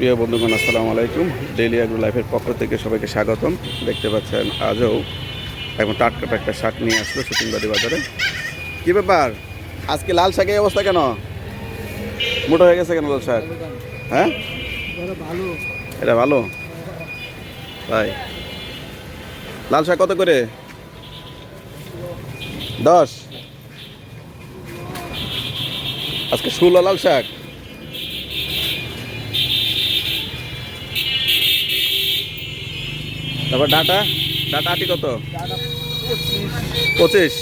প্রিয় বন্ধুগণ, আসসালামু আলাইকুম। ডেইলি এগ্রো লাইফের পক্ষ থেকে সবাইকে স্বাগতম। দেখতে পাচ্ছেন আজও এখন টাটকা টাটকা শাক নিয়ে আসলো শুটিংবাড়ি বাজারে। কী ব্যাপার, আজকে লাল শাকের অবস্থা কেন? মোটা হয়ে গেছে কেন লাল শাক? হ্যাঁ, এটা ভালো তাই। লাল শাক কত করে? 10। আজকে 16 লাল শাক। তারপর ডাটা ডাটা আটি কত? 25।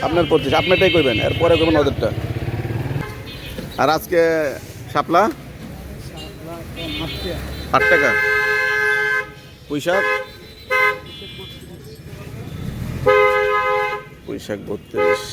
আপনার 25, আপনারটাই করবেন, এরপরে করবেন ওদেরটা। আর আজকে শাপলা 8 টাকা। পুঁইশাক 32।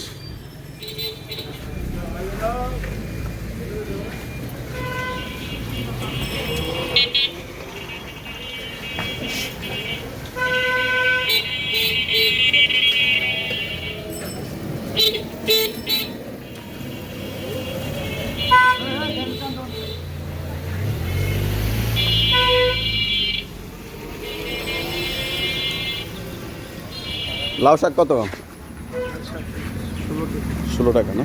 লাউ শাক কত? 16 টাকা না?